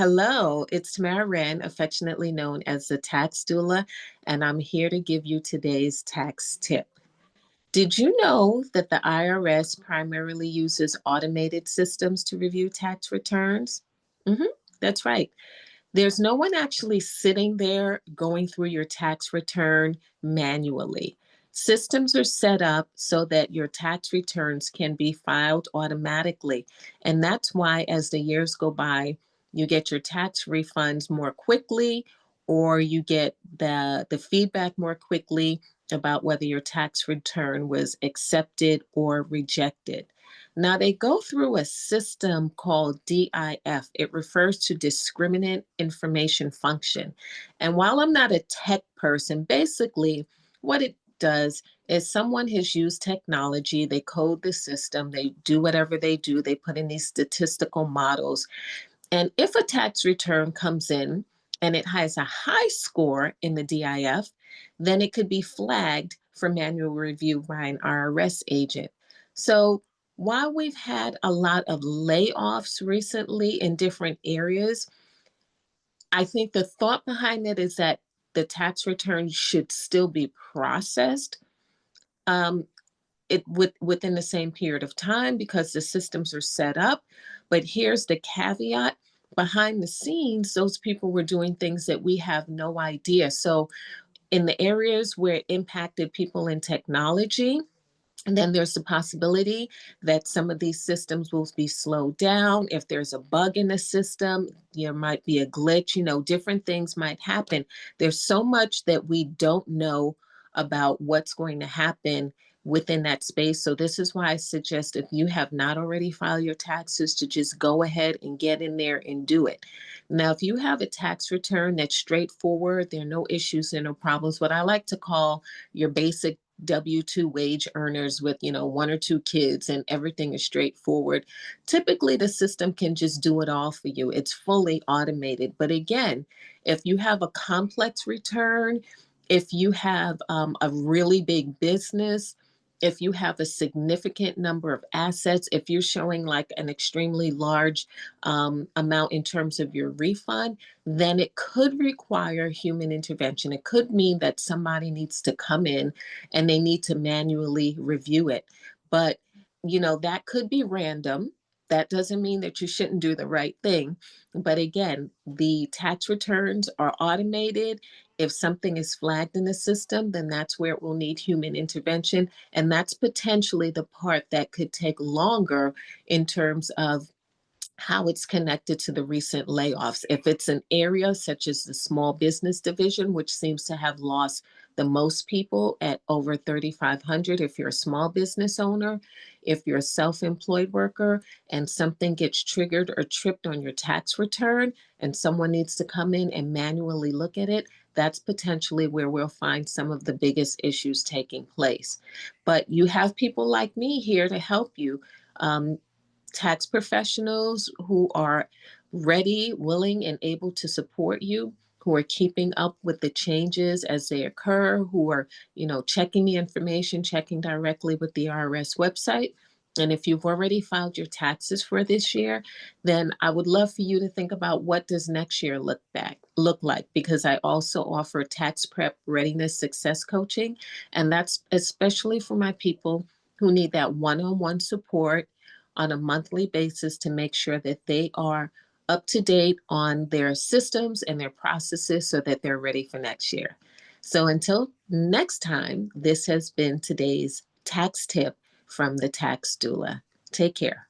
Hello, it's Tamara Wren, affectionately known as the Tax Doula, and I'm here to give you today's tax tip. Did you know that the IRS primarily uses automated systems to review tax returns? hmm that's right. There's no one actually sitting there going through your tax return manually. Systems are set up so that your tax returns can be filed automatically. And that's why, as the years go by, you get your tax refunds more quickly, or you get the feedback more quickly about whether your tax return was accepted or rejected. Now, they go through a system called DIF. It refers to Discriminant Information Function. And while I'm not a tech person, basically what it does is someone has used technology, they code the system, they do whatever they do, they put in these statistical models. And if a tax return comes in and it has a high score in the DIF, then it could be flagged for manual review by an IRS agent. So while we've had a lot of layoffs recently in different areas, I think the thought behind it is that the tax return should still be processed. Um, within the same period of time because the systems are set up. But here's the caveat: behind the scenes, those people were doing things that we have no idea. So in the areas where it impacted people in technology, and then there's the possibility that some of these systems will be slowed down. If there's a bug in the system, there might be a glitch, different things might happen. There's so much that we don't know about what's going to happen within that space. So this is why I suggest, if you have not already filed your taxes, to just go ahead and get in there and do it. Now, if you have a tax return that's straightforward, there are no issues and no problems, what I like to call your basic W-2 wage earners with, one or two kids, and everything is straightforward. Typically, the system can just do it all for you. It's fully automated. But again, if you have a complex return, if you have a really big business, if you have a significant number of assets, if you're showing like an extremely large amount in terms of your refund, then it could require human intervention. It could mean that somebody needs to come in and they need to manually review it. But, that could be random. That doesn't mean that you shouldn't do the right thing. But again, the tax returns are automated. If something is flagged in the system, then that's where it will need human intervention. And that's potentially the part that could take longer in terms of how it's connected to the recent layoffs. If it's an area such as the small business division, which seems to have lost the most people at over 3,500, if you're a small business owner, if you're a self-employed worker and something gets triggered or tripped on your tax return and someone needs to come in and manually look at it, that's potentially where we'll find some of the biggest issues taking place. But you have people like me here to help you. Tax professionals who are ready, willing, and able to support you, who are keeping up with the changes as they occur, who are, checking the information, checking directly with the IRS website. And if you've already filed your taxes for this year, then I would love for you to think about, what does next year look like, because I also offer tax prep readiness success coaching. And that's especially for my people who need that one-on-one support on a monthly basis to make sure that they are up to date on their systems and their processes so that they're ready for next year. So until next time, this has been today's tax tip from the Tax Doula. Take care.